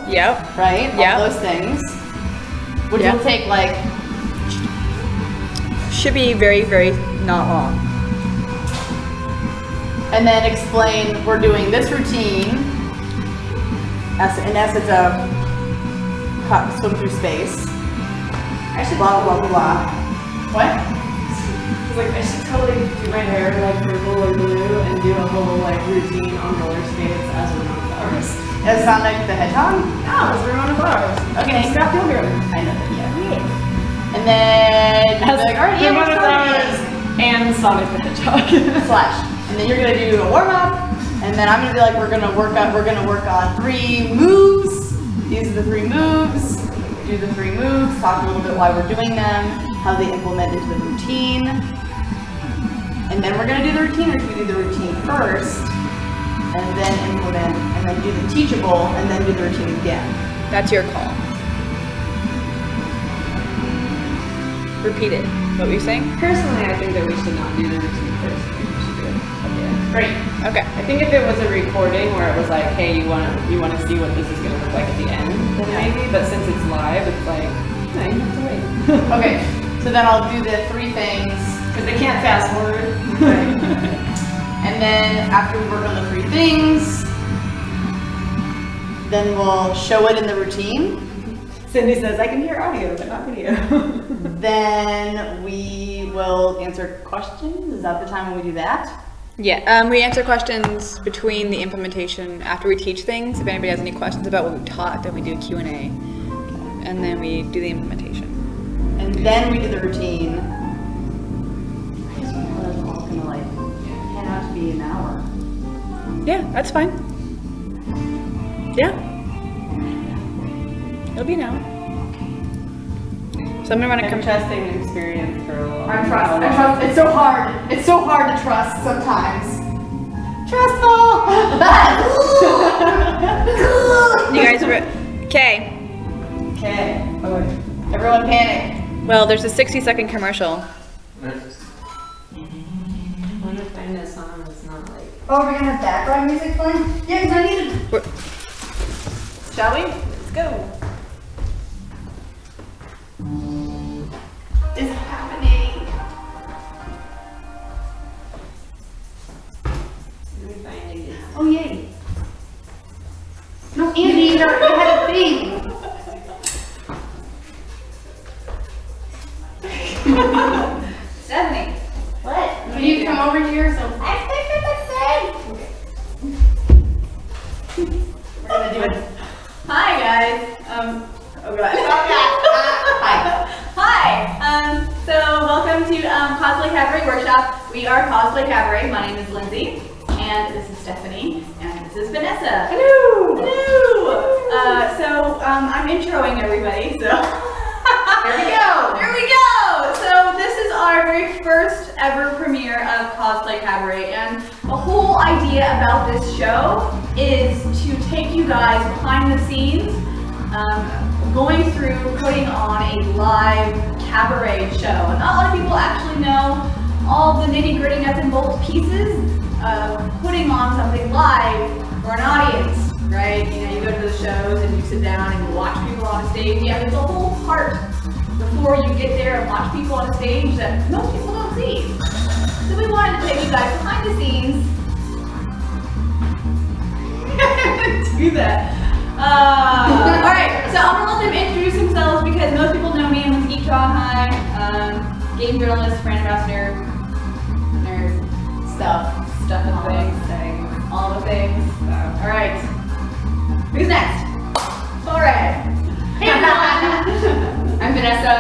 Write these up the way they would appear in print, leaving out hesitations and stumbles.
Yep. Right? Yep. All those things. Which will take like... Should be very, very not long. And then explain we're doing this routine in essence of swim through space. I should blah blah blah. What? Like I should totally do my hair like purple or blue and do a whole like routine on roller skates as Ramona Flowers. Does it sound like the Hedgehog? No, it's Ramona Flowers. Okay. Scott Pilgrim. I know that, yeah. And then As like, alright, yeah, Ramona Flowers and Sonic the Hedgehog. Slash. And then you're gonna do a warm up, and then I'm gonna be like, we're gonna work on 3 moves. These are the 3 moves. Do the 3 moves. Talk a little bit why we're doing them, how they implement into the routine, and then we're gonna do the routine. Or should we do the routine first, and then implement, and then do the teachable, and then do the routine again? That's your call. Repeat it. What were you saying? Personally, I think that we should not do the routine first. I think we should do it at the end. Great. Okay. I think if it was a recording where it was like, hey, you want to see what this is going to look like at the end, then maybe. But since it's live, it's like, no, you have to wait. Okay. So then I'll do the 3 things. Because they can't fast forward. Right. And then after we work on the 3 things, then we'll show it in the routine. Cindy says, I can hear audio, but not video. Then we will answer questions. Is that the time when we do that? Yeah, we answer questions between the implementation after we teach things. If anybody has any questions about what we taught, then we do a Q&A. And then we do the implementation. And then we do the routine. I just want it's all gonna like pan out to be an hour. Yeah, that's fine. Yeah. It'll be an hour. So I'm gonna run a interesting experience for a long I trust. It's so hard. It's so hard to trust sometimes. Trustful. You guys okay. Okay. Okay. Everyone panic. Well, there's a 60-second commercial. I want to find a song that's not like... Oh, we're gonna have background music playing? Yeah, because I need it. Shall we? Let's go. It's happening. Let me find it. Oh, yay. No, Andy, you had a thing. Stephanie. What? Will you come over here? So I think it's the same. We're gonna do it. Hi, guys. Oh god. Hi. Hi, so welcome to Cosplay Cabaret Workshop. We are Cosplay Cabaret. My name is Lindsay, and this is Stephanie, and this is Vanessa. Hello. Hello. So I'm introing everybody, so. Here we go. Here we go. So this is our very first ever premiere of Cosplay Cabaret, and the whole idea about this show is to take you guys behind the scenes, going through putting on a live cabaret show. And not a lot of people actually know all the nitty-gritty nuts and bolts pieces of putting on something live for an audience, right? You know, you go to the shows and you sit down and you watch people on a stage. Yeah, there's a whole part before you get there and watch people on a stage that most people don't see. So we wanted to take you guys behind the scenes. Do that. Alright, so I'm gonna let them introduce themselves because most people know me. I'm Geek Shanghai, game journalist, brand ambassador, nerd, stuff and things, all the things. Alright, who's next? Alright. Hey everyone! I'm Vanessa.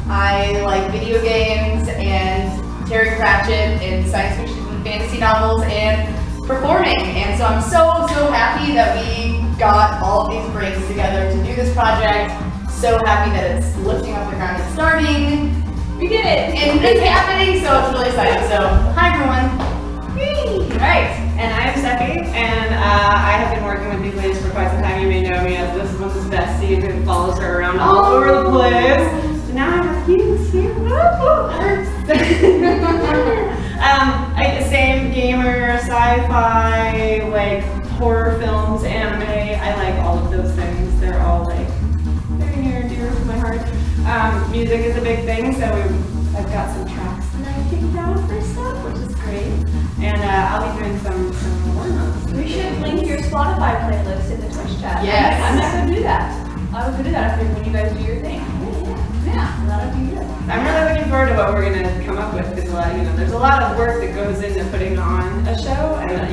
I like video games and Terry Pratchett and science fiction and fantasy novels and performing. And so I'm so happy that we got all of these brains together to do this project. So happy that it's lifting off the ground and starting. We did it! And it's happening, so it's really exciting. So, hi everyone. Whee! Right, and I'm Steffi, and I have been working with these ladies for quite some time. You may know me as this one's bestie who follows her around all over the place. So now I have Hughes here. Same gamer, sci-fi, like horror films, anime. I like all of those things. Music is a big thing, so I've got some tracks that I picked out for stuff, which is great. And I'll be doing some warm-ups. We should link your Spotify playlist in the Twitch chat. Yes. I'm not gonna do that. I was gonna do that after when you guys do your thing. Yeah, that'll be good. I'm really looking forward to what we're gonna come up with because there's a lot of work that goes into putting on a show, and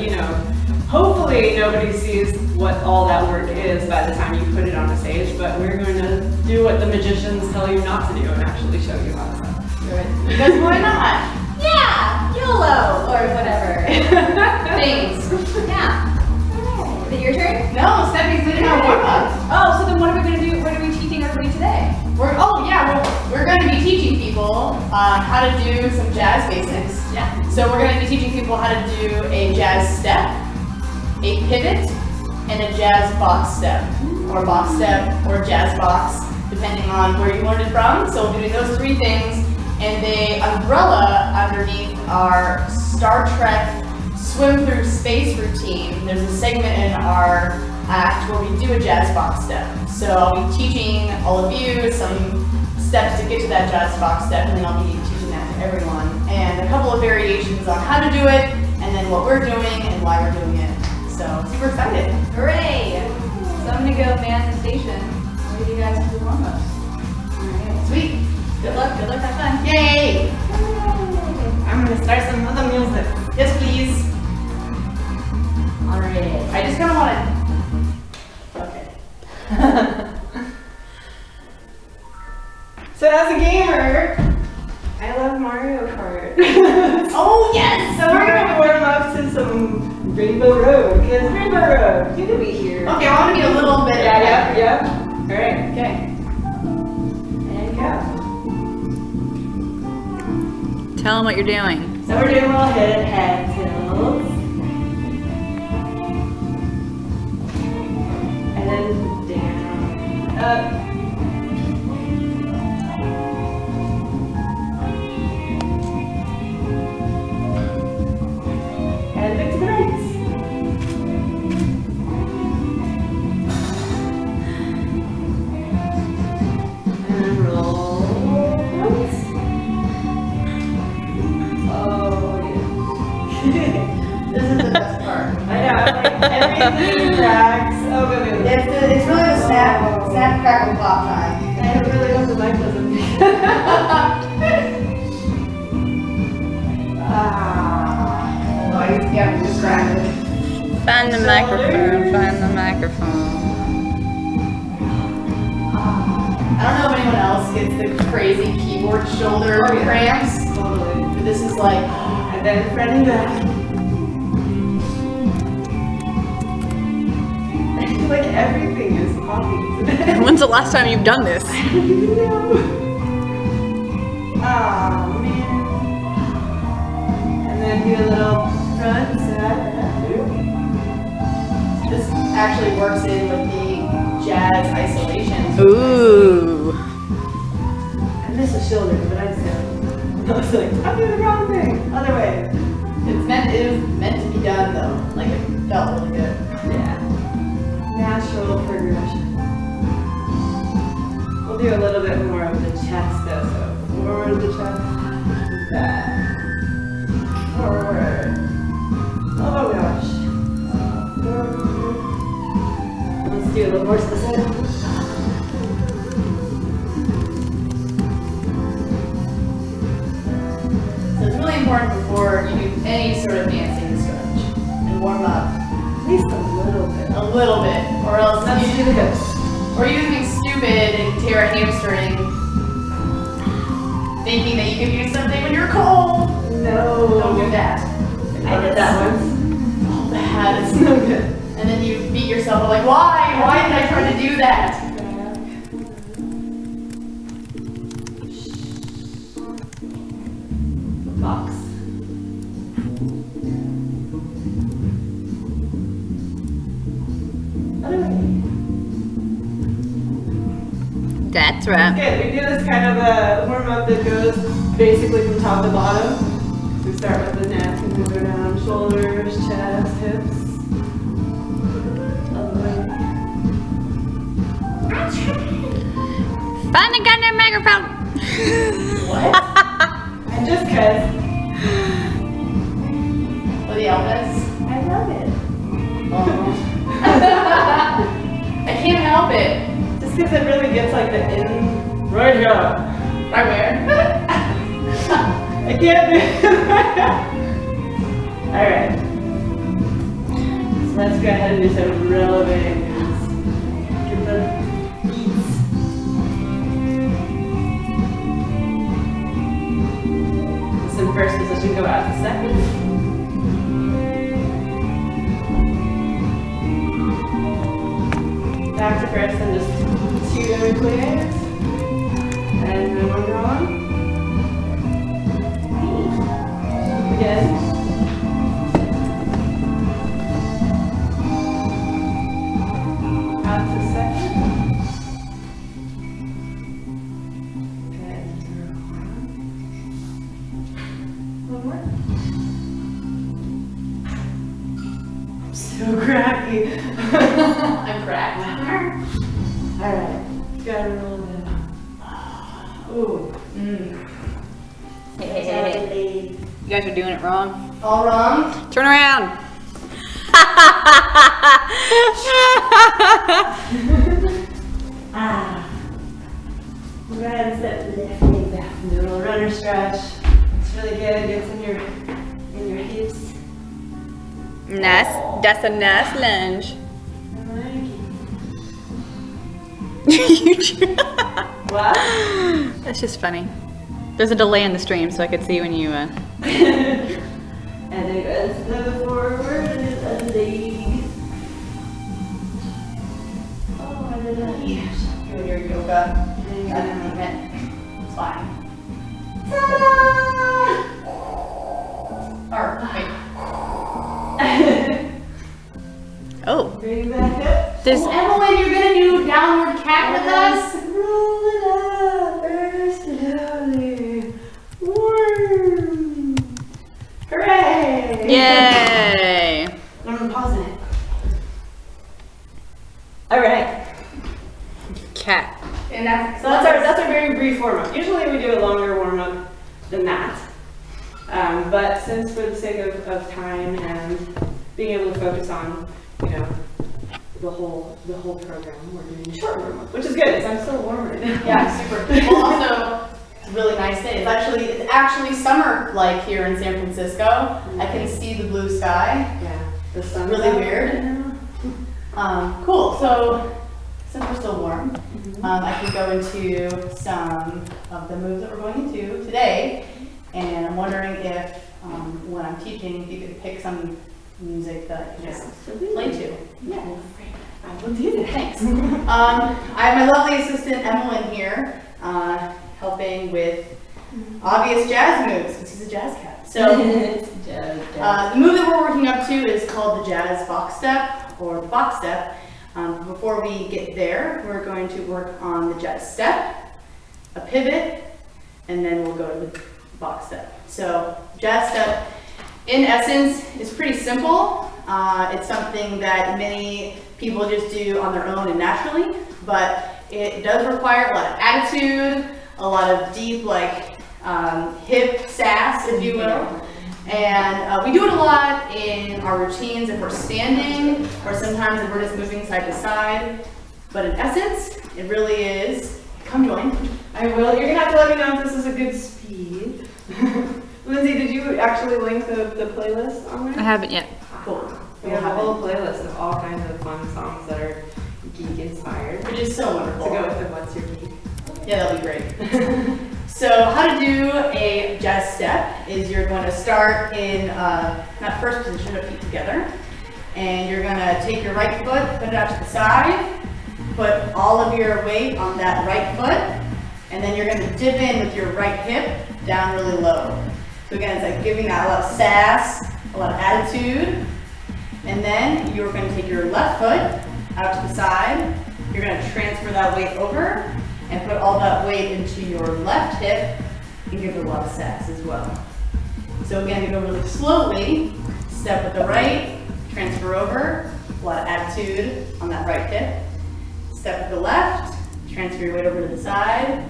hopefully nobody sees what all that work is by the time you put it on the stage. But we're going to do what the magicians tell you not to do and actually show you how to do it. Because why not? Yeah, YOLO or whatever. Things. Yeah. Is it your turn? No, Steffi's doing our warm-up. Oh, so then what are we gonna do? What are we teaching everybody today? We're going to be teaching people how to do some jazz basics. Yeah. So we're going to be teaching people how to do a jazz step, a pivot, and a jazz box step, or box step, or jazz box, depending on where you learned it from. So we'll be doing those three things, and the umbrella underneath our Star Trek swim through space routine. There's a segment in our act where we do a jazz box step. So I'll be teaching all of you some steps to get to that jazz box step, and then I'll be teaching that to everyone. And a couple of variations on how to do it, and then what we're doing and why we're doing it. So super excited. Hooray! So I'm gonna go man the station. I'll leave you guys to the warm-ups. Alright, sweet. Good luck, have fun. Yay! I'm gonna start some other music. Yes, please. Alright. I just kind of want to... Okay. So as a gamer, I love Mario Kart. Oh, yes! So we're gonna warm up to some Rainbow Road, because Rainbow Road, you can be here. Okay, I want to be a little bit... Yeah. Alright, Okay. and go. Tell them what you're doing. So we're doing little head tilts. And then down, up. And back to the right. And roll. Oh, yeah. This is the best part. I know, like everything cracks. Oh, good. It's really the snap, crackle, pop time. I really hope the mic doesn't be. Oh, yeah, we just cracked it. Find the microphone, find the microphone. I don't know if anyone else gets the crazy keyboard shoulder cramps, Totally. but this is like... And then front and back. I feel like everything is popping today. When's the last time you've done this? I don't even know. Oh, man. And then do a little front side. This actually works in with the jazz isolation. Ooh. I miss a shoulder, but I just I was like, I'm doing the wrong thing. Other way. It was meant to be done though. Like it felt really good. Yeah. Natural progression. We'll do a little bit more of the chest though. So forward the chest. Back. Forward. Oh gosh. Forward. Let's do a little more specific. So it's really important before you do any sort of dancing to stretch and warm up. At least a little bit. A little bit, or else Let's you do the hips. or you do something stupid and tear a hamstring, thinking that you can do something when you're cold. No. Don't do that. I did that once. Oh, bad. It's no good. And then you beat yourself up like, why? Why did I try to do that? Box. That's right. Good. We do this kind of a warm up that goes basically from top to bottom. So we start with the neck and then go down shoulders, chest, hips. Other way. Find the goddamn microphone. What? And just cause. For the Elvis. I love it. I can't help it. Just cause it really gets like the in right here. Right where? I can't do it. Alright. So let's go ahead and do some relevant. Get the beats. Listen, first position, go out to second. Back to first and just 2 clears. And then one more on. Again. Out to second. Good. One more. I'm so cracky. I'm cracked. Alright. Gotta roll it. Ooh. You guys are doing it wrong. All wrong. Turn around. Go ahead and step the left leg back. Do a little runner stretch. It's really good. Gets in your hips. Nice. That's a nice lunge. I like You- What? That's just funny. There's a delay in the stream, so I could see when you. And then go step forward and just a leg. Oh, I did that. Doing your yoga. Movement. It's fine. Ta-da! Or, wait. Oh. Bring that hip. There's. Evelyn, you're gonna do downward cat with us? Roll it up, very slowly. Woo! Hooray! Yay! I'm pausing it. Alright. Cat. And that's So that's our very brief warm-up. Usually we do a longer warm-up than that. But since for the sake of time and being able to focus on, you know, the whole program, we're doing a short warm-up, which is good because I'm still warm right now. Yeah, super. Well, also, it's a really nice day. It's actually summer like here in San Francisco. I can see the blue sky. Yeah, the sun's Really out weird. right now. Cool. So since we're still warm, I can go into some of the moves that we're going into today. And I'm wondering if, when I'm teaching, if you could pick some music that I can just play to. Yeah, I will do that. Thanks. I have my lovely assistant Emmeline here, helping with obvious jazz moves, because he's a jazz cat. So the move that we're working up to is called the jazz box step, or the box step. Before we get there, we're going to work on the jazz step, a pivot, and then we'll go to the box step. So jazz step, in essence, is pretty simple. It's something that many people just do on their own and naturally, but it does require a lot of attitude, a lot of deep, like, hip sass, if you will. And we do it a lot in our routines if we're standing, or sometimes if we're just moving side to side. But in essence, it really is, come join. I will. You're gonna have to let me know if this is a good speed. Lindsay, did you actually link the playlist on there? I haven't yet. Cool. We have a whole playlist of all kinds of fun songs that are geek inspired. Which is so wonderful. To go with the What's Your Geek? Yeah, that'll be great. So how to do a jazz step is you're going to start in, not first position, but feet together. And you're going to take your right foot, put it out to the side, put all of your weight on that right foot, and then you're going to dip in with your right hip down really low. So again, it's like giving that a lot of sass, a lot of attitude. And then you're going to take your left foot out to the side. You're going to transfer that weight over and put all that weight into your left hip and give it a lot of sass as well. So again, you go really slowly, step with the right, transfer over, a lot of attitude on that right hip. Step with the left, Transfer your weight over to the side.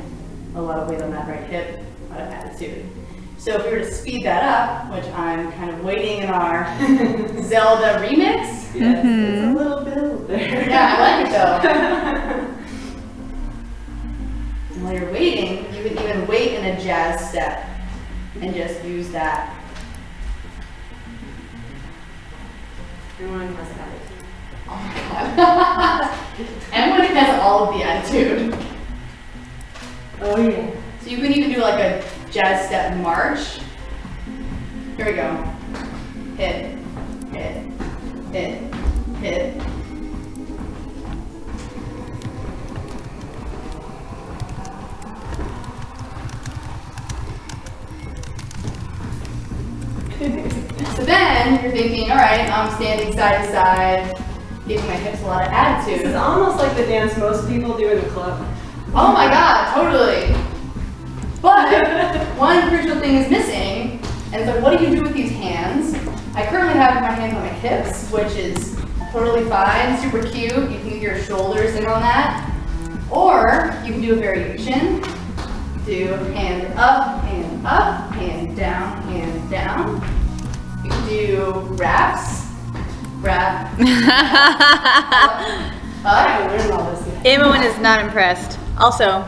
A lot of weight on that right hip, a lot of attitude. So if we were to speed that up, which I'm kind of waiting in our Zelda remix. Yes, it's a little build there. Yeah, I like it though. And while you're waiting, you can even wait in a jazz step and just use that. Everyone has attitude. Oh my god. Everyone has all of the attitude. Oh yeah. So you can even do like a jazz step march. Here we go. Hit, hit, hit, hit. So then you're thinking, all right, I'm standing side to side, giving my hips a lot of attitude. This is almost like the dance most people do in the club. Oh my god, totally. But one crucial thing is missing, and so what do you do with these hands? I currently have my hands on my hips, which is totally fine, super cute. You can get your shoulders in on that. Or you can do a variation. Do hand up, hand up, hand down, hand down. You can do wraps. Wrap. Up. I learned all this yet. Emma is not impressed. Also,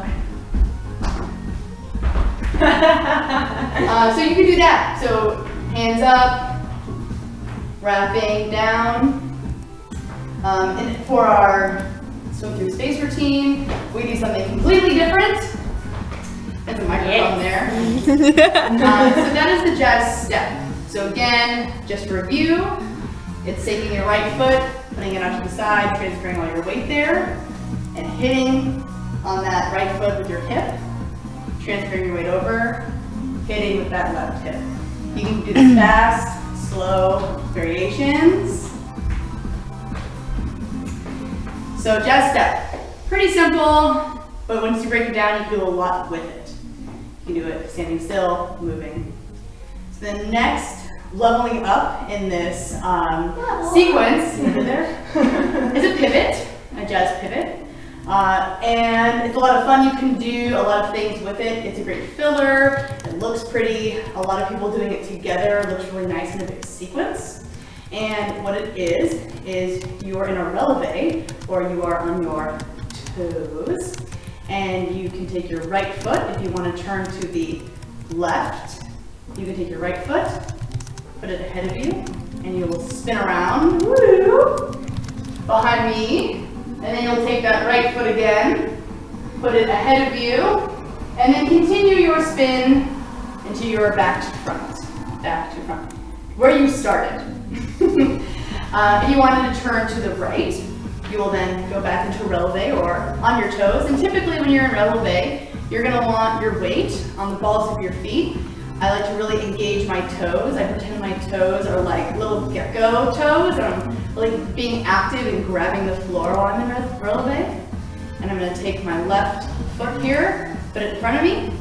so you can do that. So hands up, wrapping down. And for our swim through space routine, we do something completely different. There's a microphone there. So that is the jazz step. So again, just to review, it's taking your right foot, putting it out to the side, transferring all your weight there, and hitting on that right foot with your hip, transferring your weight over, hitting with that left hip. You can do the fast, slow variations. So jazz step, pretty simple, but once you break it down, you can do a lot with it. You can do it standing still, moving. So the next leveling up in this sequence is a pivot, a jazz pivot. And it's a lot of fun. You can do a lot of things with it. It's a great filler. It looks pretty. A lot of people doing it together. It looks really nice in a big sequence. And what it is you are in a releve, or you are on your toes. And you can take your right foot. If you want to turn to the left, you can take your right foot, put it ahead of you, and you will spin around, woo, behind me. And then you'll take that right foot again, put it ahead of you, and then continue your spin into your back to front, where you started. If you wanted to turn to the right, you will then go back into releve or on your toes. And typically when you're in releve, you're going to want your weight on the balls of your feet. I like to really engage my toes. I pretend my toes are like little gecko toes, and I'm really being active and grabbing the floor while I'm in releve. And I'm going to take my left foot here, put it in front of me,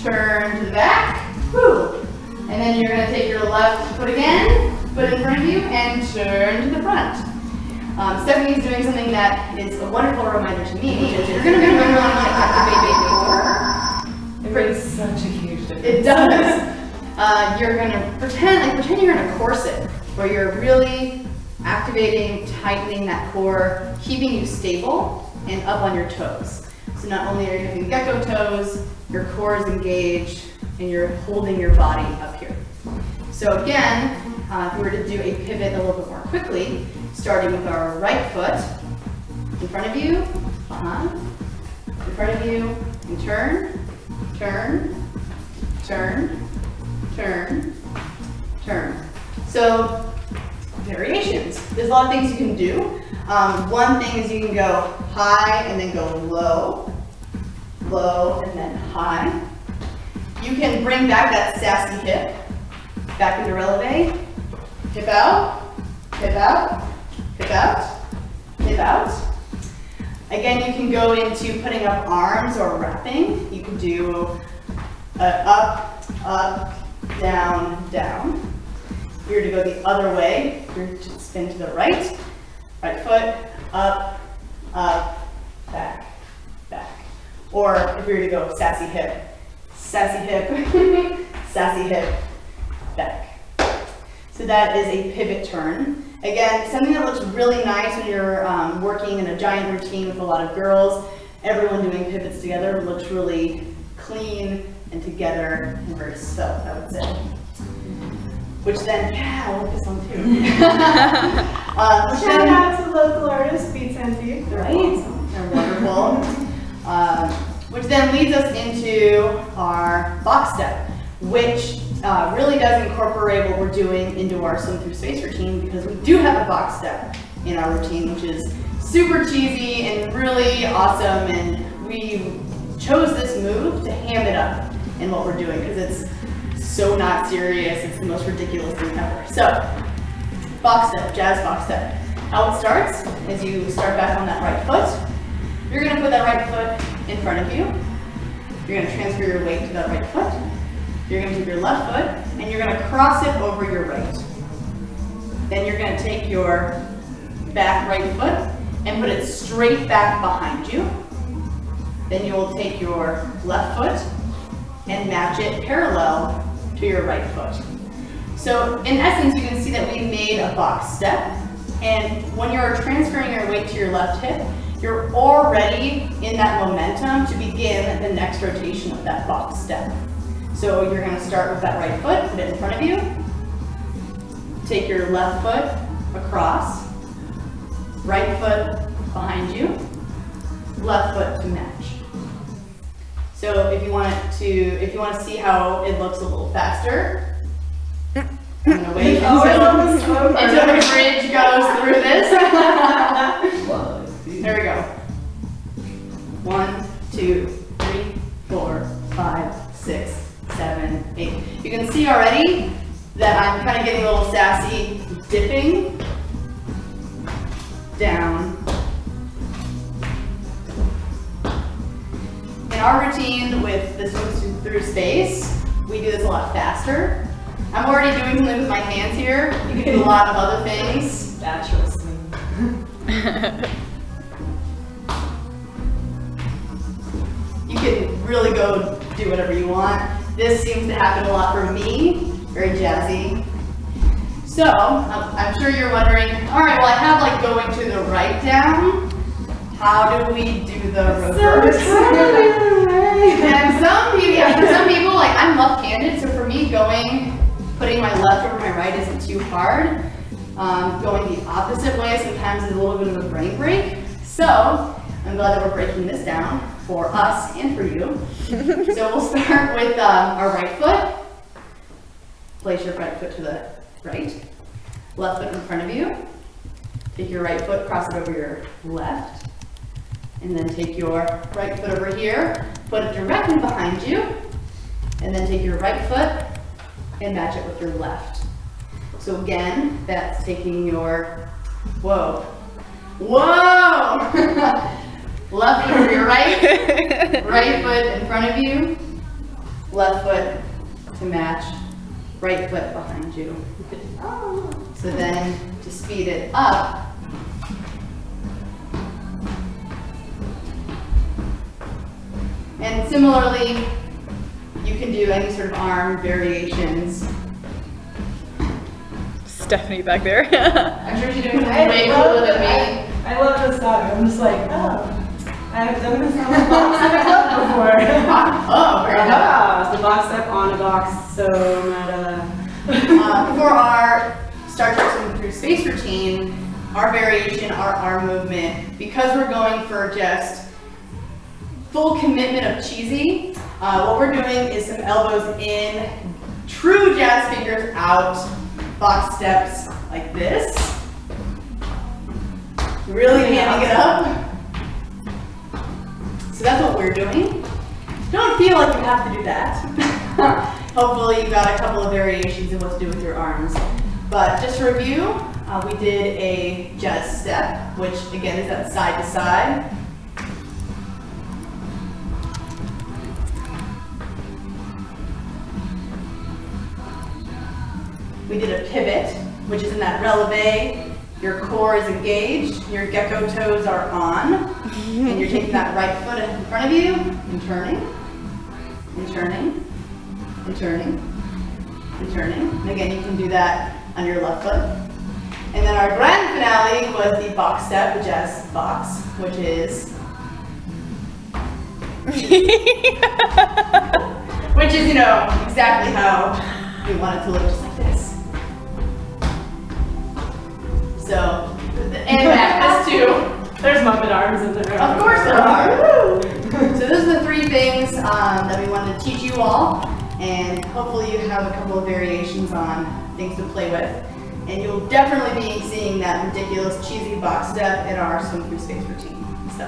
turn to the back, woo. And then you're going to take your left foot again, put it in front of you, and turn to the front. Stephanie is doing something that is a wonderful reminder to me, because you're going to remember when to activate your core. It makes such a huge difference. It does. You're going to pretend you're in a corset, where you're really activating, tightening that core, keeping you stable and up on your toes. So not only are you having gecko toes, your core is engaged, and you're holding your body up here. So again, if we were to do a pivot a little bit more quickly, starting with our right foot, in front of you, in front of you, and turn, turn, turn, turn, turn. So variations. There's a lot of things you can do. One thing is you can go high and then go low, low and then high. You can bring back that sassy hip, back into releve, hip out, hip out, hip out, hip out. Again, you can go into putting up arms or wrapping. You can do up, up, down, down. If you're to go the other way, you're to spin to the right, right foot, up, up, back, back. Or if we were to go sassy hip, sassy hip, back. So that is a pivot turn. Again, something that looks really nice when you're working in a giant routine with a lot of girls. Everyone doing pivots together looks really clean and together and very svelte, I would say. Which then, yeah, I like this one too. Shout out to local artist Beats Antique. They're awesome. They're wonderful. Which then leads us into our box step, which really does incorporate what we're doing into our Swim Through Space routine, because we do have a box step in our routine, which is super cheesy and really awesome, and we chose this move to ham it up in what we're doing because it's so not serious. It's the most ridiculous thing ever. So, box step, jazz box step. How it starts is you start back on that right foot. You're going to put that right foot in front of you. You're going to transfer your weight to that right foot. You're going to take your left foot and you're going to cross it over your right. Then you're going to take your back right foot and put it straight back behind you. Then you will take your left foot and match it parallel to your right foot. So in essence, you can see that we made a box step, and when you're transferring your weight to your left hip, you're already in that momentum to begin the next rotation of that box step. So you're going to start with that right foot, put it in front of you, take your left foot across, right foot behind you, left foot to match. So if you want to see how it looks a little faster, I'm gonna wait until the bridge goes through this. There we go. 1, 2, 3, 4, 5, 6, 7, 8. You can see already that I'm kind of getting a little sassy, dipping down. In our routine with the Swim Through Space, we do this a lot faster. I'm already doing something with my hands here. You can do a lot of other things. Natural swing. You can really go do whatever you want. This seems to happen a lot for me. Very jazzy. So, I'm sure you're wondering, all right, well I have like going to the right down. How do we do the reverse? And for some people, like I'm left-handed, so for me putting my left over my right isn't too hard. Going the opposite way sometimes is a little bit of a brain break. So I'm glad that we're breaking this down for us and for you. So we'll start with our right foot. Place your right foot to the right. Left foot in front of you. Take your right foot, cross it over your left. And then take your right foot over here, put it directly behind you, and then take your right foot and match it with your left. So again, that's taking your, whoa, left foot over your right, right foot in front of you, left foot to match, right foot behind you. So then to speed it up, and similarly, you can do any sort of arm variations. Stephanie back there. I'm sure she's doing way cooler than me. I love this song. I'm just like, oh, I have done this on a box in a club before. Oh, fair enough. The box step on a box, so For our Star Trek Swim Through Space routine, our variation, our arm movement, because we're going for just full commitment of cheesy, what we're doing is some elbows in, true jazz fingers out, box steps like this. Really hamming it up. So that's what we're doing. Don't feel like you have to do that. Hopefully you got a couple of variations of what to do with your arms. But just to review, we did a jazz step, which again is that side to side. We did a pivot, which is in that releve, Your core is engaged, your gecko toes are on, and you're taking that right foot in front of you and turning, and turning, and turning, and turning. And again, you can do that on your left foot. And then our grand finale was the box step, the jazz box, which is you know, exactly how we want it to look, just like this. So, and that is too. There's Muppet arms in there. Of course there are. So those are the 3 things that we wanted to teach you all, and hopefully you have a couple of variations on things to play with. And you'll definitely be seeing that ridiculous cheesy box step in our swim through space routine. So,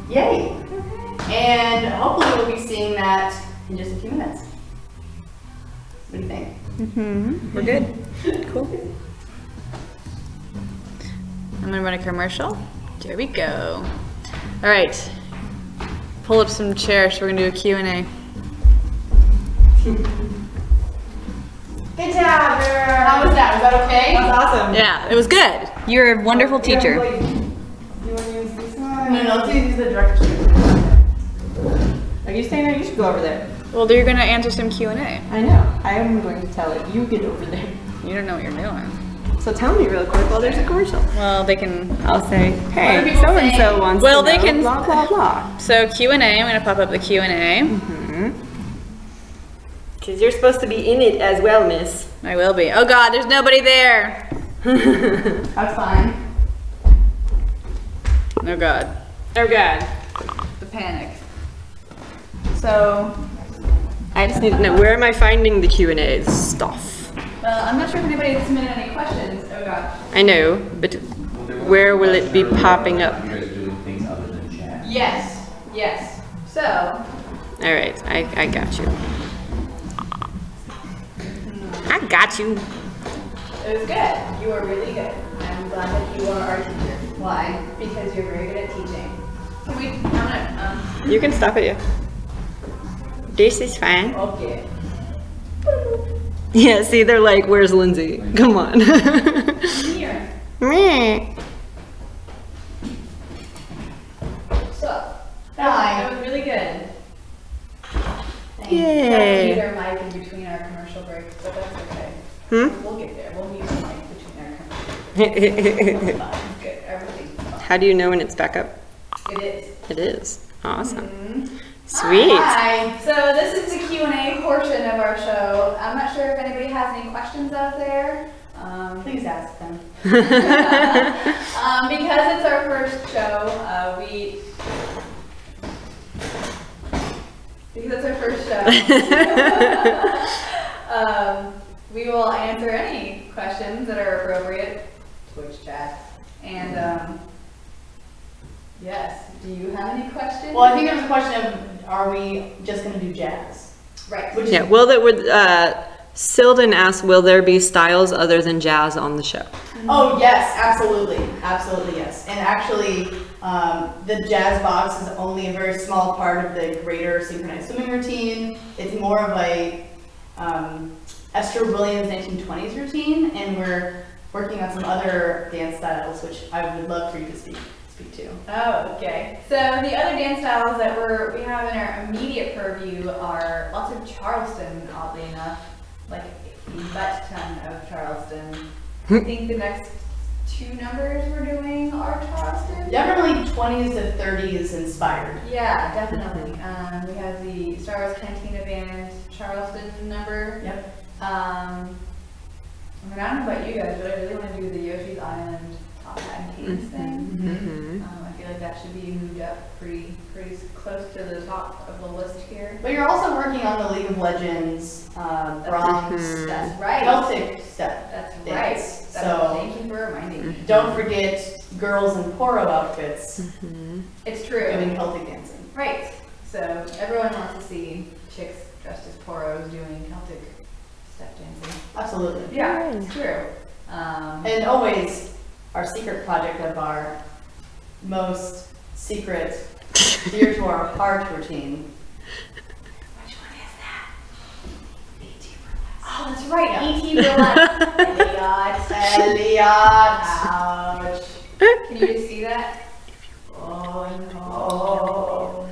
yay! And hopefully we'll be seeing that in just a few minutes. What do you think? Mm-hmm. We're good. Cool. I'm gonna run a commercial. There we go. All right. Pull up some chairs. We're gonna do a Q&A. Good job, girl. How was that? Was that okay? That was awesome. Yeah, it was good. You're a wonderful teacher. You want to use this one? No, let's use the direction. Are you staying there? You should go over there. Well, you're gonna answer some Q&A. I know. I am going to tell it. You get over there. You don't know what you're doing. So tell me real quick while there's a commercial. Well, they can. I'll say, What are hey, people so-and-so saying? wants Well, to they know can. blah, blah, blah. So Q&A. I'm gonna pop up the Q&A. Because you're supposed to be in it as well, miss. I will be. Oh God, there's nobody there. That's fine. Oh God. Oh, God. The panic. So, I just need to know, where am I finding the Q&A stuff? well, I'm not sure if anybody submitted any questions. Oh God. I know, but where will it be popping up? You guys are doing things other than chat. Yes. Yes. So, All right, I got you. I got you. it was good. You are really good. I'm glad that you are our teacher. Why? Because you're very good at teaching. Can we? I'm gonna. You can stop it, yeah. This is fine. Okay. Yeah, see, they're like, where's Lindsay? Come on. Here. Meh. So, Hi. that was really good. Yay. We'll need our mic in between our commercial breaks, but that's okay. We'll get there. We'll need the mic between our commercial breaks. It's fine. It's good. Everything's fine. How do you know when it's back up? It is. It is. Awesome. Sweet. Hi. So this is the Q&A portion of our show. I'm not sure if anybody has any questions out there. Please ask them. Because it's our first show, we will answer any questions that are appropriate. Twitch chat. And yes, do you have any questions? Well, I think there was a question of, are we just going to do jazz? Right. Which is Yeah, will there, Silden asked, will there be styles other than jazz on the show? Oh yes, absolutely, absolutely yes. And actually, the jazz box is only a very small part of the greater synchronized swimming routine. It's more of a Esther Williams 1920s routine, and we're working on some other dance styles, which I would love for you to speak to. Oh, okay. So the other dance styles that we have in our immediate purview are lots of Charleston, oddly enough, like a butt ton of Charleston. I think the next 2 numbers we're doing are Charleston. Definitely 20s to 30s inspired. Yeah, definitely. We have the Star Wars Cantina Band Charleston number. Yep. I mean, I don't know about you guys, but I really want to do the Yoshi's Island Top Hat and Cadence thing. I feel like that should be moved up pretty close to the top of the list here. But you're also working on the League of Legends bronze step. That's right. Celtic step. That's dance. right. So Thank you for reminding me. don't forget girls in poro outfits It's true. doing Celtic dancing. Right. So everyone wants to see chicks dressed as poros doing Celtic step dancing. Absolutely. Yeah, it's true. And always our secret project of our most secret, dear to our heart routine. Which one is that? Oh, that's right. E.T. Burlesque. Elliot. Ouch. Can you just see that? Oh no.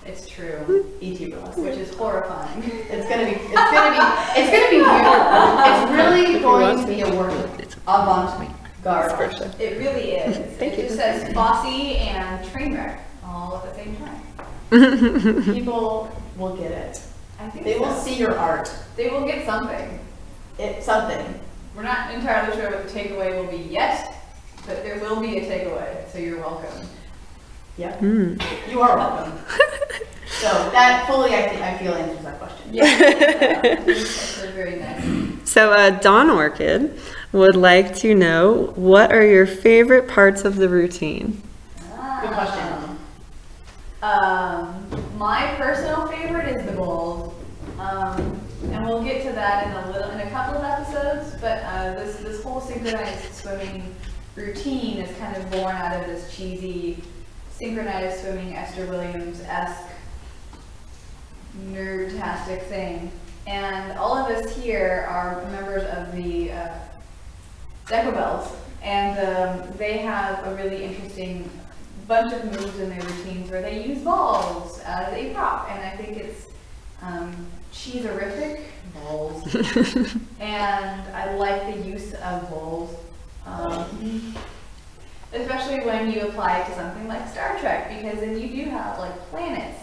It's true. E.T. Burlesque, which is horrifying. It's gonna be beautiful. It's really going to be a work of avant-garde. It really is. It just says Fosse and Trainwreck all at the same time. People will get it. I think they will see your art. They will get something. Something. We're not entirely sure what the takeaway will be yet, but there will be a takeaway, so you're welcome. Yep. You are welcome. So that fully, I feel, answers that question. Yeah. That's very nice. So Dawn Orchid would like to know, what are your favorite parts of the routine? Good question. My personal favorite is the bowls, and we'll get to that in a couple of episodes. But this whole synchronized swimming routine is kind of born out of this cheesy synchronized swimming Esther Williams-esque nerd-tastic thing. And all of us here are members of the Decibels, and they have a really interesting bunch of moves in their routines where they use balls as a prop, and I think it's cheeserific balls, and I like the use of balls, especially when you apply it to something like Star Trek, because then you do have like planets,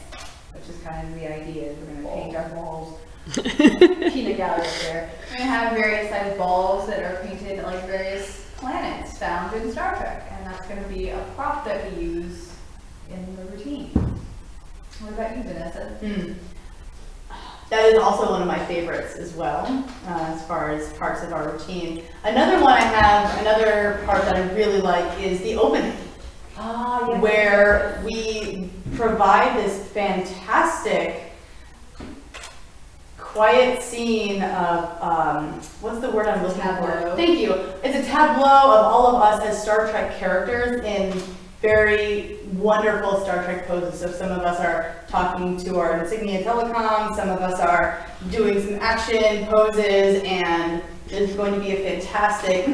which is kind of the idea. We're going to paint our balls. Peanut gallery up there. We're going to have various sized balls that are painted like various planets found in Star Trek, and that's going to be a prop that we use in the routine. What about you, Vanessa? That is also one of my favorites as well, as far as parts of our routine. Another one I have, another part that I really like is the opening, Yes. where we provide this fantastic quiet scene of, what's the word I'm looking for? Thank you. It's a tableau of all of us as Star Trek characters in very wonderful Star Trek poses. So some of us are talking to our insignia telecom, some of us are doing some action poses, and there's going to be a fantastic,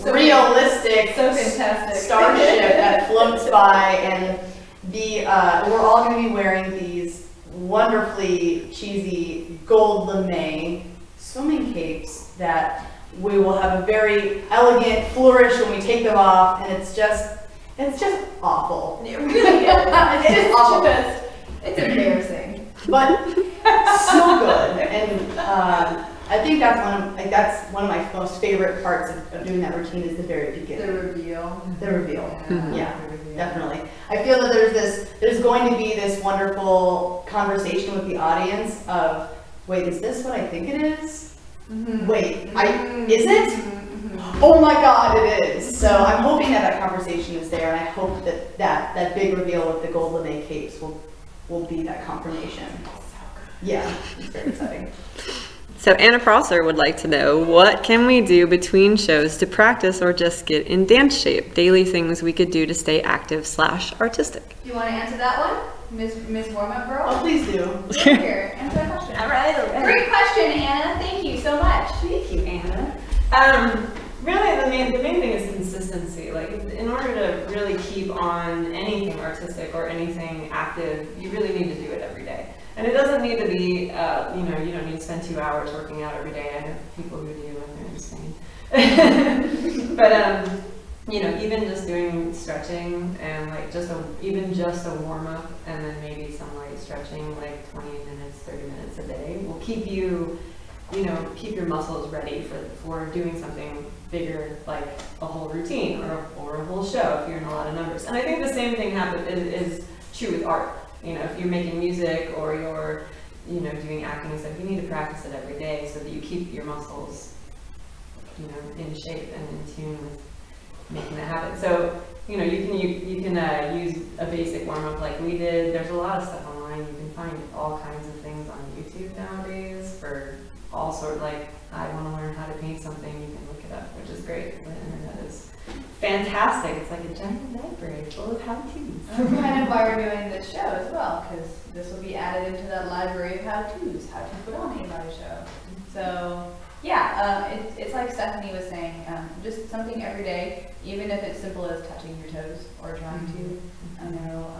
realistic starship that floats by, and we're all going to be wearing these wonderfully cheesy gold lame swimming capes that we will have a very elegant flourish when we take them off, and it's just awful. It really is. It's just awful. It's embarrassing, but so good. And I think that's one of my most favorite parts of doing that routine is the very beginning. The reveal. The reveal. Yeah, definitely. I feel that there's going to be this wonderful conversation with the audience of, wait, is this what I think it is? Wait, is it? Oh my God, it is. So I'm hoping that conversation is there, and I hope that big reveal with the gold lame capes will be that confirmation. Yeah, it's very exciting. So Anna Prosser would like to know, what can we do between shows to practice or just get in dance shape? Daily things we could do to stay active/artistic. Do you want to answer that one, Miss Warm-Up Girl? Oh, please do. Here, answer that question. All right. Great question, Anna. Thank you so much. Thank you, Anna. Really, the main thing is consistency. Like, in order to really keep on anything artistic or anything active, you really need to do it every day. And it doesn't need to be, you don't need to spend 2 hours working out every day. I know people who do, and they're insane. But, even just doing stretching and like even just a warm up, and then maybe some light stretching, like 20 minutes, 30 minutes a day, will keep you, keep your muscles ready for doing something bigger, like a whole routine or a whole show if you're in a lot of numbers. And I think the same thing is true with art. If you're making music or you're, doing acting and stuff, you need to practice it every day so that you keep your muscles, in shape and in tune with making that happen. So, you can use a basic warm-up like we did. There's a lot of stuff online. You can find all kinds of things on YouTube nowadays for all sorts, like, I want to learn how to paint something, you can look it up, which is great. The internet is fantastic. It's like a giant library full of how-tos. That's kind of why we're doing this show as well, because this will be added into that library of how-tos, how to put on a live show. So yeah, it's like Stephanie was saying, just something every day, even if it's simple as touching your toes or trying to. I know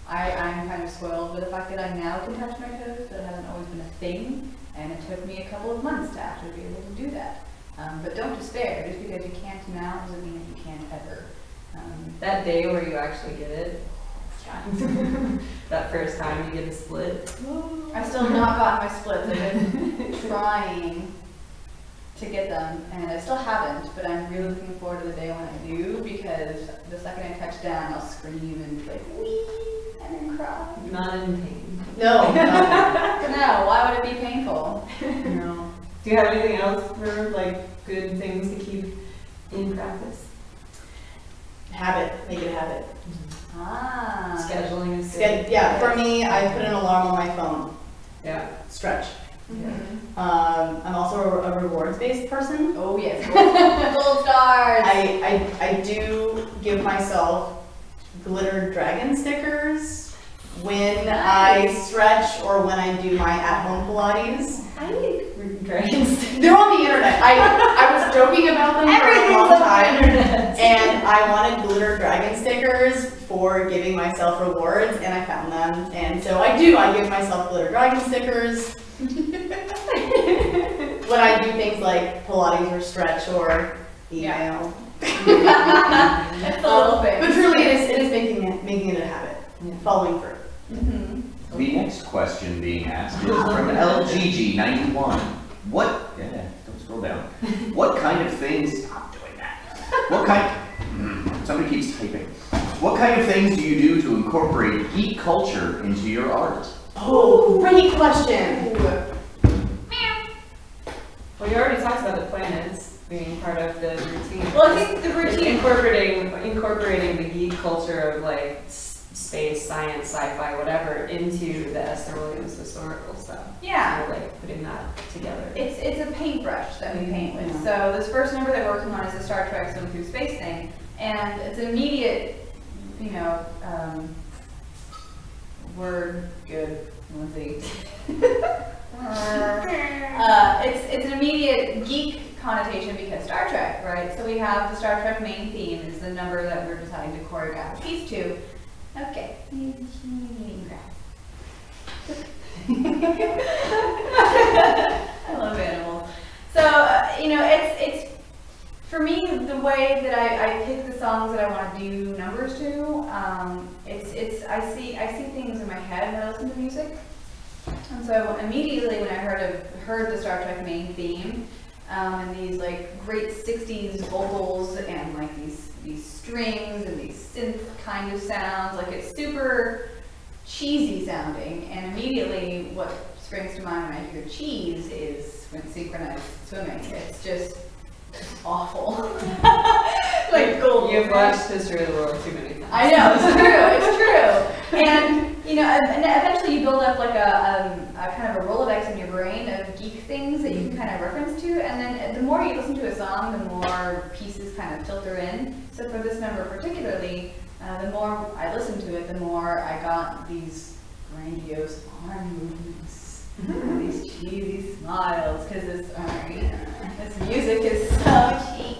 I'm kind of spoiled with the fact that I now can touch my toes, but it hasn't always been a thing, and it took me a couple of months to actually be able to do that. But don't despair, just because you can't now doesn't mean that you can't ever. That day where you actually get it, that first time you get a split. I still have not gotten my splits. I've been trying to get them, and I still haven't, but I'm really looking forward to the day when I do, because the second I touch down, I'll scream and be like, wee, and then cry. Not in pain. No. No, why would it be painful? No. Do you have anything else for like good things to keep in practice? Habit. Make it a habit. Ah. Scheduling is good. Yeah, for me, I put an alarm on my phone. Yeah. Stretch. Mm-hmm. I'm also a rewards-based person. Oh yes, gold stars. I do give myself glitter dragon stickers when I stretch or when I do my at-home Pilates. I need dragons. They're on the internet. I was joking about them for a long time, and I wanted glitter dragon stickers for giving myself rewards, and I found them, and so I do. I give myself glitter dragon stickers when I do things like Pilates or stretch or email. It's a little thing. But truly, it is making it a habit. Following through. Mm-hmm. The next question being asked is from LGG91. Don't scroll down. What kind of things, stop doing that. Somebody keeps typing. What kind of things do you do to incorporate geek culture into your art? Oh, great question. Well, you already talked about the planets being part of the routine. Well, I think the routine incorporating the geek culture of like space, science, sci-fi, whatever, into the Esther Williams historical stuff. Yeah. So, like putting that together. It's a paintbrush that we paint with. So this first number that we're working on is the Star Trek Swim Through Space thing, and it's an immediate, word good. Let's see. It's an immediate geek connotation because Star Trek, right? So we have the Star Trek main theme is the number that we're deciding to choreograph a piece to. Okay. I love animals. So it's for me the way that I pick the songs that I want to do numbers to. I see things in my head when I listen to music. And so immediately when I heard the Star Trek main theme, and these like great 60s vocals and like these strings and these synth kind of sounds, like it's super cheesy sounding, and immediately what springs to mind when I hear cheese is when synchronized swimming. It's just awful. Like gold. You've watched History of the World too many times. I know, it's true. And and eventually you build up like a kind of a Rolodex in your brain of geek things that you can kind of reference to, and then the more you listen to a song, the more pieces kind of filter in. So for this number particularly, the more I listened to it, the more I got these grandiose arm movements, and these cheesy smiles, because this music is so cheap.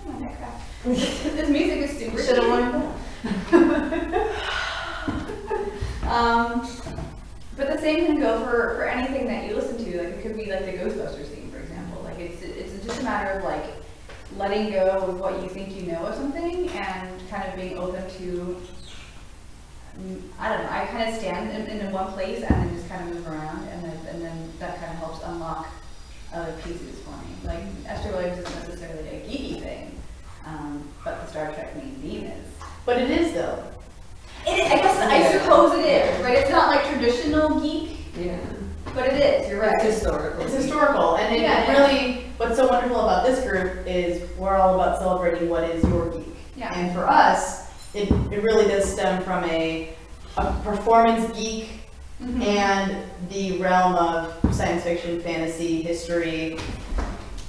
Oh my God. This music is super cheap. Should've learned that. But the same can go for anything that you listen to. Like it could be like the Ghostbusters theme, for example. Like it's just a matter of like letting go of what you think you know of something and kind of being open to. I don't know. I kind of stand in one place and then just kind of move around, and then that kind of helps unlock other pieces for me. Like Esther Williams isn't necessarily a geeky thing, but the Star Trek main theme is. But it is though. I suppose it is, right? It's not like traditional geek, but it is, you're right. It's historical. It's historical, and really, what's so wonderful about this group is we're all about celebrating what is your geek. Yeah. And for us, it really does stem from a performance geek and the realm of science fiction, fantasy, history,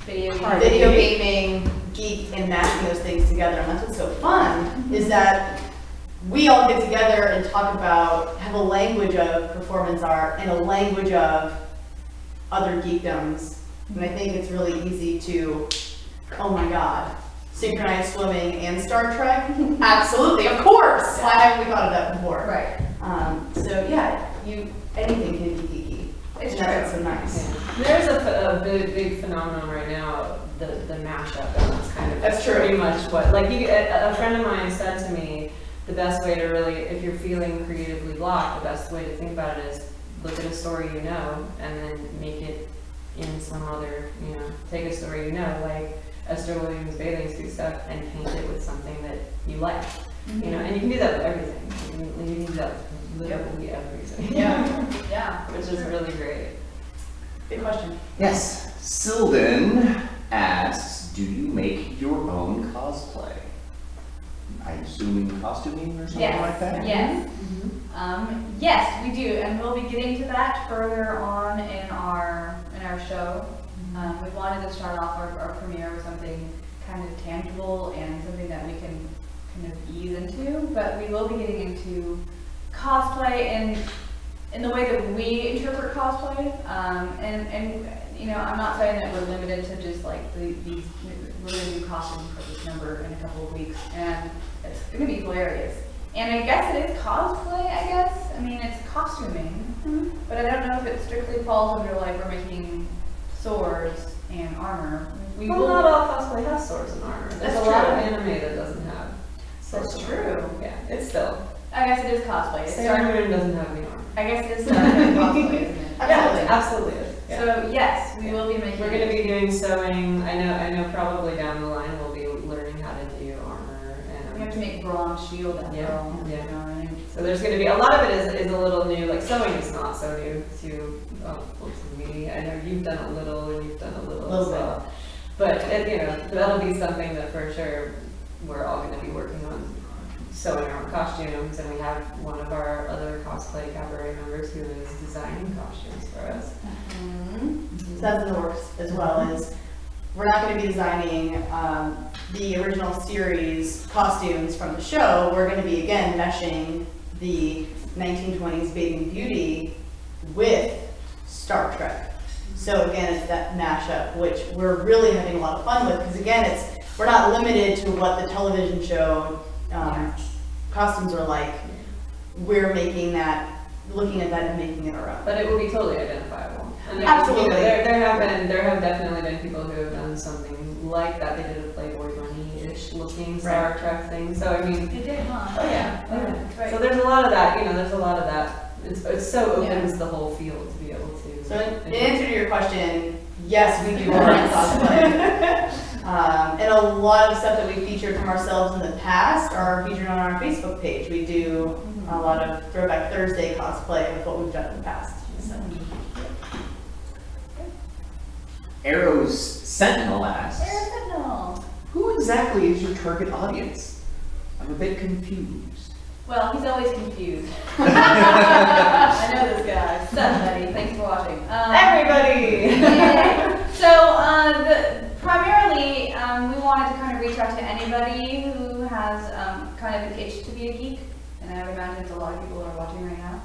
video gaming, geek, and mashing those things together. And that's what's so fun, is that we all get together and talk about, have a language of performance art and a language of other geekdoms. And I think it's really easy to, oh my God, synchronized swimming and Star Trek? Absolutely, of course! Why haven't we thought of that before? Right. So yeah, anything can be geeky. It's That's true. so nice. There's a big phenomenon right now, the mashup, and that's kind of That's true. pretty much what, like a friend of mine said to me, the best way to really, if you're feeling creatively blocked, the best way to think about it is look at a story you know, and then make it in some other, take a story you know, like Esther Williams' bathing suit stuff, and paint it with something that you like. And you can do that with everything. You can do that with literally everything. Yeah. Which is really great. Good question. Yes. Sylvan asks, do you make your own cosplay? I'm assuming costuming or something like that? Yes. Yes, we do, and we'll be getting to that further on in our show. We wanted to start off our premiere with something kind of tangible and something that we can kind of ease into, but we will be getting into cosplay in the way that we interpret cosplay. And I'm not saying that we're limited to just like these. We're going to do costumes for this number in a couple of weeks, and it's going to be hilarious. And I guess it is cosplay, I guess. I mean, it's costuming, but I don't know if it strictly falls under like we're making swords and armor. Well, not all cosplay has swords and armor. There's That's a lot true. of anime that doesn't have swords. That's and true. armor. Yeah, it's still. I guess it is cosplay. It's Sailor Moon doesn't have any armor. I guess it is cosplay, isn't it? Yeah, absolutely is. Yeah. So yes, we will be making. We're going to be doing sewing. I know. Probably down the line we'll be learning how to do armor We have and. to make bronze shield and Yeah, girl. yeah. You know what I mean? So there's going to be a lot of it is a little new. Like sewing is not so new to me. I know you've done a little and you've done a little as well. But that'll be something that for sure we're all going to be working on. Sewing our own costumes, and we have one of our other cosplay cabaret members who is designing costumes for us. So that's in the works, as well as we're not going to be designing the original series costumes from the show. We're going to be again meshing the 1920s Bathing Beauty with Star Trek. So again, it's that mashup, which we're really having a lot of fun with, because again, we're not limited to what the television show costumes are like. We're making that, looking at that and making it our own. But it will be totally identifiable. And Absolutely. There have definitely been people who have done something like that. They did a Playboy Bunny-ish looking Star Trek thing. So I mean, It did, huh? oh yeah. That's right. So there's a lot of that. There's a lot of that. It so opens the whole field to be able to. So in answer to your question, yes, we do our own cosplay. And a lot of stuff that we featured from ourselves in the past are featured on our Facebook page. We do a lot of Throwback Thursday cosplay of what we've done in the past. So. Arrow's Sentinel asks, Sentinel. who exactly is your target audience? I'm a bit confused. Well, he's always confused. I know this guy. Somebody. Thanks for watching. Everybody. Yeah. So primarily, we wanted to kind of reach out to anybody who has kind of an itch to be a geek, and I would imagine it's a lot of people who are watching right now.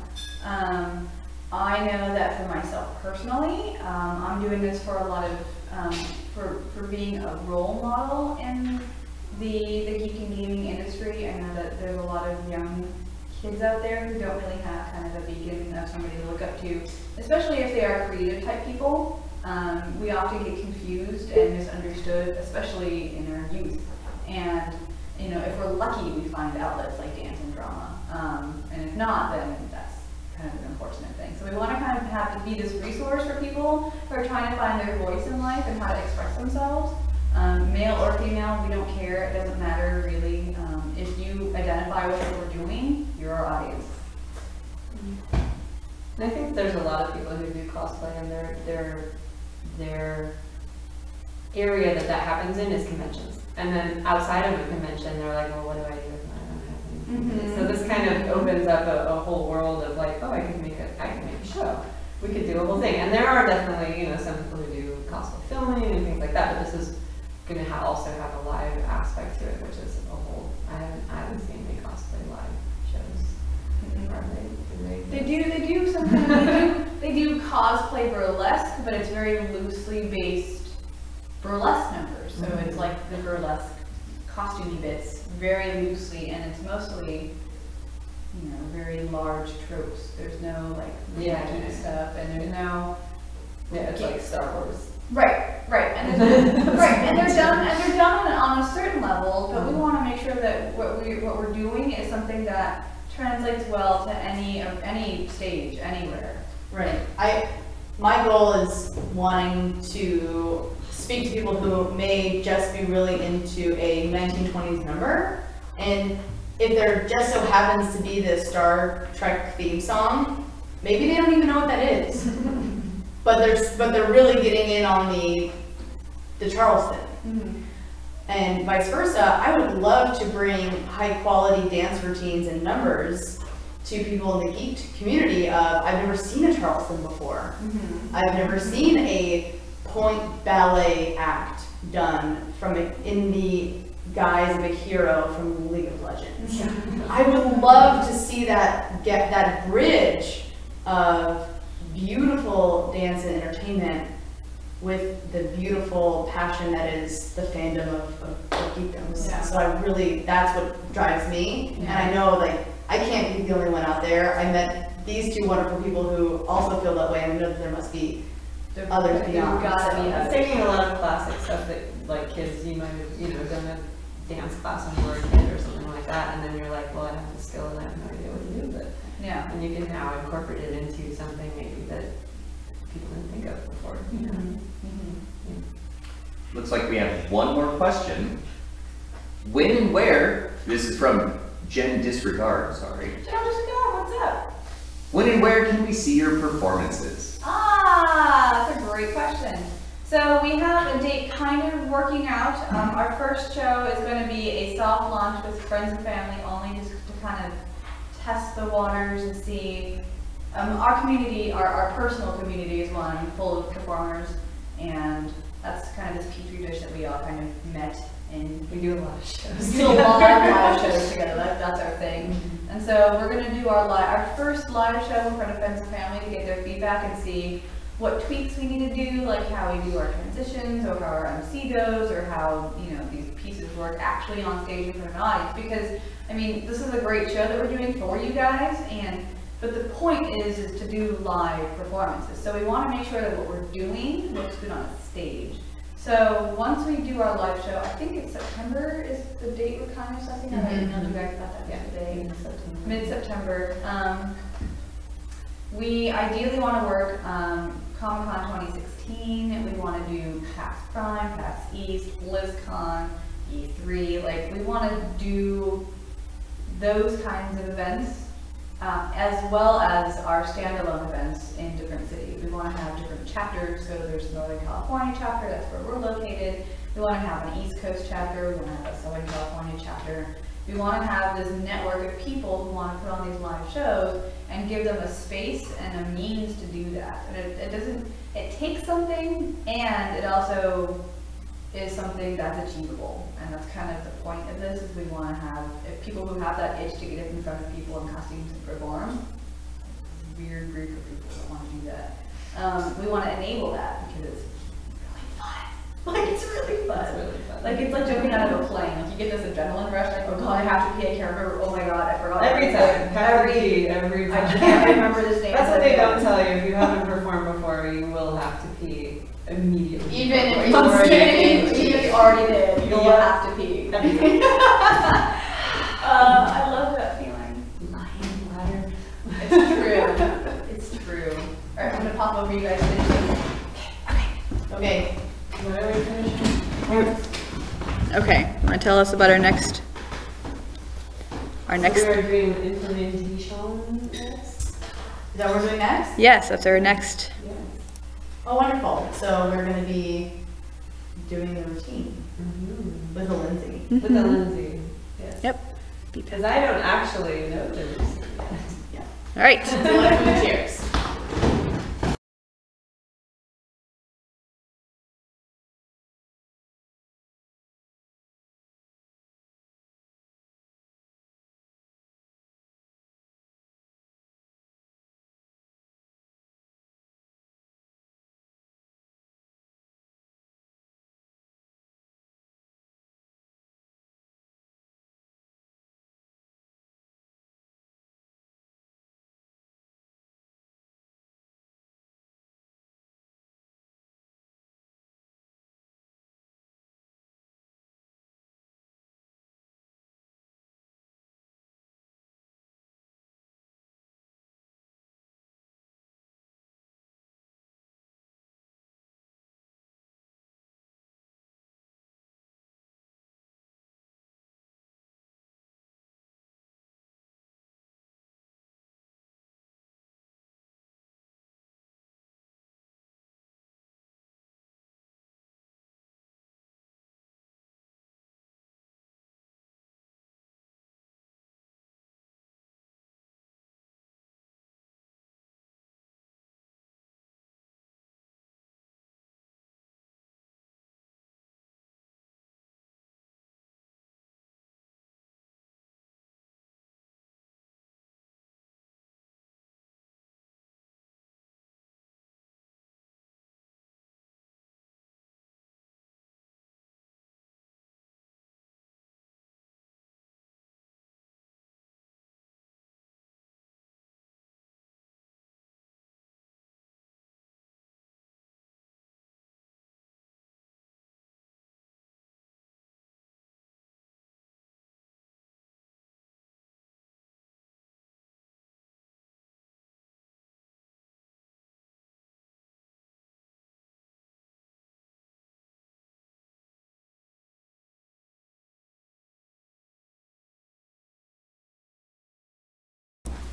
I know that for myself personally, I'm doing this for a lot of for being a role model in the geek and gaming industry. I know that there's a lot of young kids out there who don't really have kind of a beacon of somebody to look up to, especially if they are creative type people. We often get confused and misunderstood, especially in our youth. And if we're lucky, we find outlets like dance and drama. And if not, then that's kind of an unfortunate thing. So we want to kind of have to be this resource for people who are trying to find their voice in life and how to express themselves. Male or female, we don't care. It doesn't matter really. If you identify with what we're doing, you're our audience. And I think there's a lot of people who do cosplay, and their area that happens in is conventions. And then outside of a convention, they're like, well, what do I do if I don't have anything? So this kind of opens up a whole world of like, oh, I can make a show. We could do a whole thing. And there are definitely, some people who do cosplay filming and things like that, but this is going to also have a live aspect to it, which is a whole, I haven't seen any cosplay live shows. Are they? They do some kind of, they do cosplay burlesque, but it's very loosely based burlesque numbers. So it's like the burlesque costumey bits, very loosely, and it's mostly, you know, very large tropes. There's no like geeky stuff, and there's no it's like Star Wars. right, and there's, right, and they're done on a certain level, but we want to make sure that what we're doing is something that translates well to any stage, anywhere. Right. My goal is wanting to speak to people who may just be really into a 1920s number, and if there just so happens to be the Star Trek theme song, maybe they don't even know what that is. but they're really getting in on the Charleston. Mm-hmm. And vice versa. I would love to bring high quality dance routines and numbers to people in the geek community of, I've never seen a Charleston before. Mm-hmm. I've never seen a point ballet act done in the guise of a hero from League of Legends. I would love to see that bridge of beautiful dance and entertainment with the beautiful passion that is the fandom of geekdoms. Yeah. So that's what drives me. And I know, like, I can't be the only one out there. I met these two wonderful people who also feel that way, and I know that there must be others beyond. It's taking a lot of classic stuff that, like, kids, you might have, done a dance class when you were a kid or something like that, and then you're like, well, I have the skill and I have no idea what to do, but and you can now incorporate it into something maybe that people didn't think of before. Looks like we have one more question. When and where, this is from Jen Disregard, sorry. Jen Disregard, what's up? When and where can we see your performances? That's a great question. So we have a date kind of working out. Our first show is going to be a soft launch with friends and family only, just to kind of test the waters and see. Our community, our personal community is one full of performers, and that's kind of this petri dish that we all kind of met in. We do a lot of shows. We do a lot of live shows together. That's our thing. And so we're going to do our first live show in front of friends and family to get their feedback and see what tweaks we need to do, like how we do our transitions, or how our MC goes, or how, these pieces work actually on stage in front of an audience. Because, I mean, this is a great show that we're doing for you guys, but the point is to do live performances. So we want to make sure that what we're doing looks good on a stage. So once we do our live show, I think it's September is the date we're kind of setting. I don't know if you guys got that today. Mid-September. We ideally want to work Comic-Con 2016. We want to do PAX Prime, PAX East, BlizzCon, E3. Like, we want to do those kinds of events, as well as our standalone events in different cities. We want to have different chapters. So there's a Northern California chapter, that's where we're located. We want to have an East Coast chapter. We want to have a Southern California chapter. We want to have this network of people who want to put on these live shows and give them a space and a means to do that. And it takes something, and it also is something that's achievable. And that's kind of the point of this, is we want to have, if people who have that itch to get up in front of people in costumes and perform, weird group of people that want to do that. We want to enable that because it's really fun. Like, it's really fun. It's really fun. Like, it's like jumping out of a plane. Like, you get this adrenaline rush, like, oh god, I have to pee, I can't remember, oh my god, I forgot. Every time. Every time. I can't remember this name. That's what they don't tell you. If you haven't performed before, you will have to pee immediately. Even if you already did, you'll have to pee. I love that feeling. Lion bladder. It's true. It's true. Alright, I'm gonna pop over you guys. Okay. What are we finishing? Okay, want to tell us about our next? We are doing implementation next. Is that what we're doing next? Yes, that's our next. Yes. Oh, wonderful. So we're going to be doing the routine with a Lindsay. With the Lindsay. Yes. Yep. Because I don't actually know the routine yet. All right. Cheers.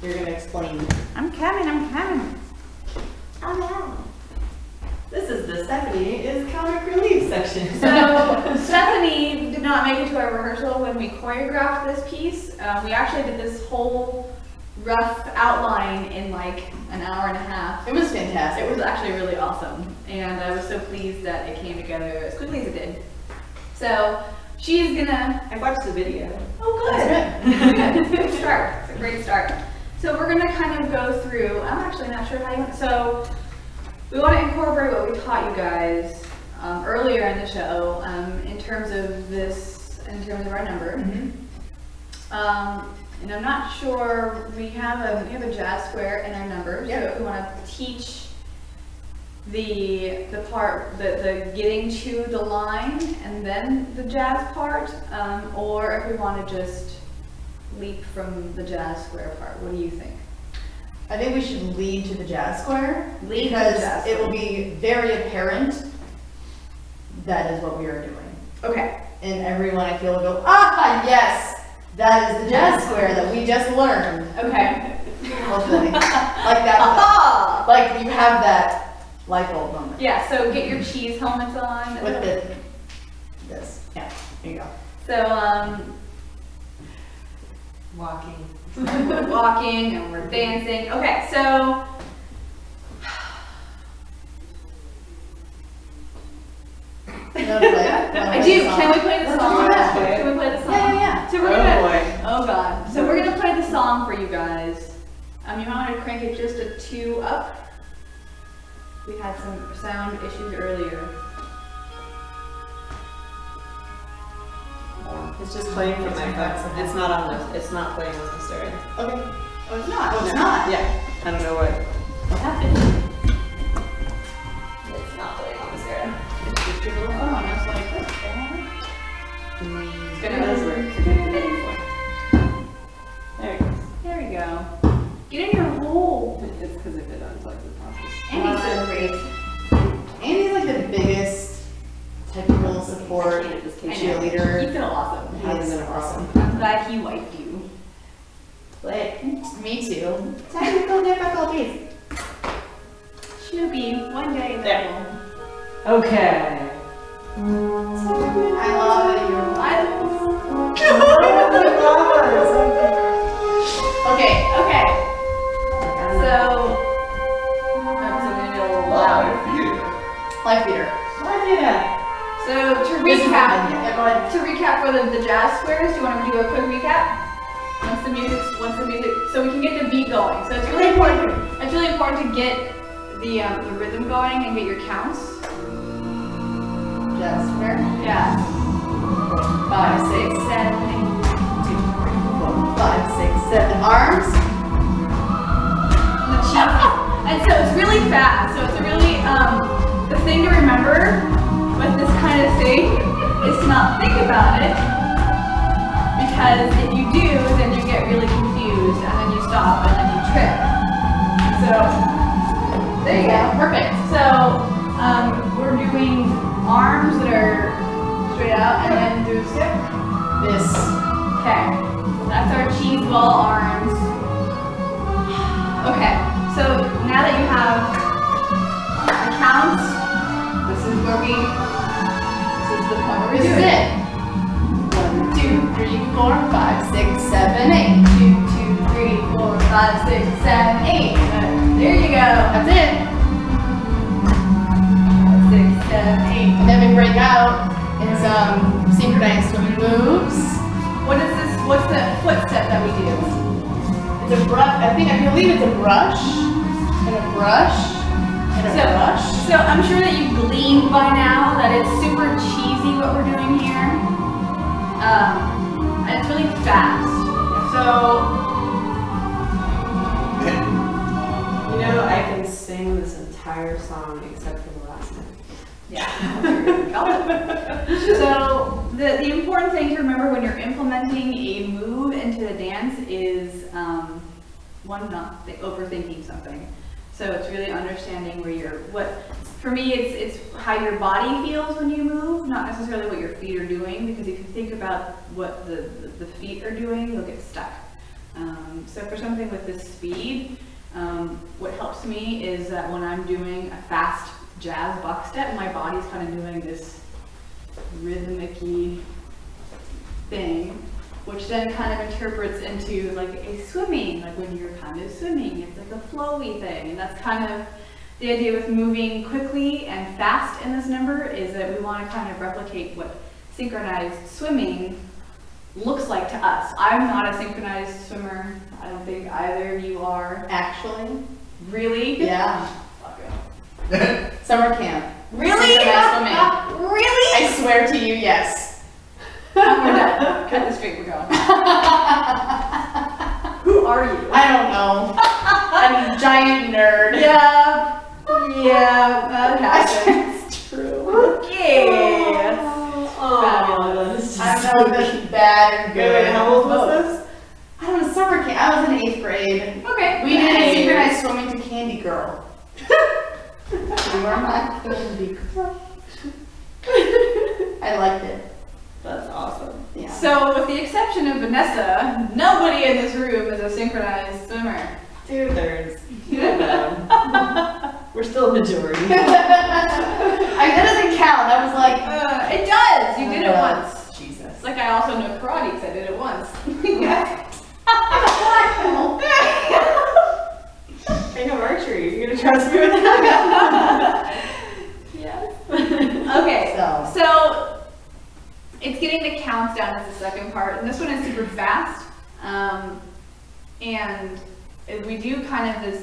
You're gonna explain. I'm coming. Oh no. This is the Stephanie is comic relief section. So Stephanie did not make it to our rehearsal when we choreographed this piece. We actually did this whole rough outline in like an hour and a half. It was fantastic. It was actually really awesome, and I was so pleased that it came together as quickly as it did. So she's gonna. I watched the video. Oh, good. Good start. It's a great start. So we're gonna kind of go through. I'm actually not sure how you want. So we want to incorporate what we taught you guys earlier in the show in terms of this, in terms of our number. And I'm not sure, we have a jazz square in our number, so if we want to teach the part, the getting to the line and then the jazz part, or if we want to just leap from the jazz square part. What do you think? I think we should lead to the jazz square Lead to the because jazz it will square. be very apparent that is what we are doing. Okay. And everyone I feel will go, ah, yes! That is the jazz square that we just learned. Okay. Hopefully. Like that. Aha! Like you have that light bulb moment. Yeah, so get your cheese helmets on. With this. Yeah, there you go. So, Walking. we're walking and we're dancing. Okay, so. You know, like, I do. Can we play the Let's song? do that. Can we play the song? Yeah. So we're Oh gonna. boy. Oh god. So we're gonna play the song for you guys. You might want to crank it just a 2 up. We had some sound issues earlier. It's just playing from my phone. It's not on the. It's not playing with the stereo. Okay. Oh, it's not. Oh, it's not. Yeah. I don't know what. What happened? It's not playing on the stereo. It's just your little phone. It's like this. It's gonna does work. There it goes. There we go. Get in your hole. It's because if it unplugs the process. Andy's so great. Andy's like the biggest technical support I know. cheerleader. He's been awesome. He is awesome. I'm glad he wiped you. But me too. Technical difficulties. She'll be one day. There. Okay. I love it. You're Okay. So I'm gonna do a little louder. Life beater. Why do that? So to This is recap, yeah, go ahead. to recap for the jazz squares, do you want to do a quick recap? Once the music, so we can get the beat going. So it's really important. It's really important to get the rhythm going and get your counts. Jazz square. Yeah. 5, 6, 7, 8. 2, 3, 4, 5, 6, 7. Arms. The cheek. And so it's really fast. So it's a really the thing to remember with this kind of thing is to not think about it, because if you do, then you get really confused and then you stop and then you trip. So there you go, perfect. So we're doing arms that are straight out and then do a skip. This. Okay, that's our cheese ball arms. Okay, so now that you have the counts, this is the point where we do it. 1, 2, 3, 4, 5, 6, 7, 8. 2, 2, 3, 4, 5, 6, 7, 8. There you go. That's it. 6, 7, 8. And then we break out in some synchronized swimming moves. What is this? What's the footstep that we do? It's a brush. I believe it's a brush and a brush and a brush. So I'm sure that you've gleaned by now that it's super cheesy what we're doing here. And it's really fast. So You know, I can sing this entire song except for the last minute. yeah. So the important thing to remember when you're implementing a move into the dance is one, not overthinking something. So it's really understanding for me it's how your body feels when you move, not necessarily what your feet are doing, because if you think about what the feet are doing, you'll get stuck. So for something with this speed, what helps me is that when I'm doing a fast jazz buck step, my body's kind of doing this rhythmic-y thing, which then kind of interprets into like a swimming, like when you're kind of swimming, it's like a flowy thing. And that's kind of the idea with moving quickly and fast in this number, is that we want to kind of replicate what synchronized swimming looks like to us. I'm not a synchronized swimmer. I don't think either of you are. Actually? Really? Yeah. Fuck it. Summer camp. Really? Synchronized swimming. Really? I swear to you, yes. We're done. Cut this straight, we're going. Who are you? I don't know. I'm a giant nerd. Yeah. Yeah, that happens. It's true. Okay. Fabulous. I don't know if it's bad or good. Wait, how old was this? I don't know, summer camp. I was in 8th grade. Okay. We did synchronized swimming to Candy Girl. You are my Candy Girl. I liked it. That's awesome. Yeah. So, with the exception of Vanessa, nobody in this room is a synchronized swimmer. 2/3. You don't know. We're still a majority. That doesn't count. That was like. It does. You did it once. Jesus. It's like I also know karate because I did it once. I know archery. You're gonna trust me with that? Yes. Okay. So it's getting the counts down as the second part, and this one is super fast. And we do kind of this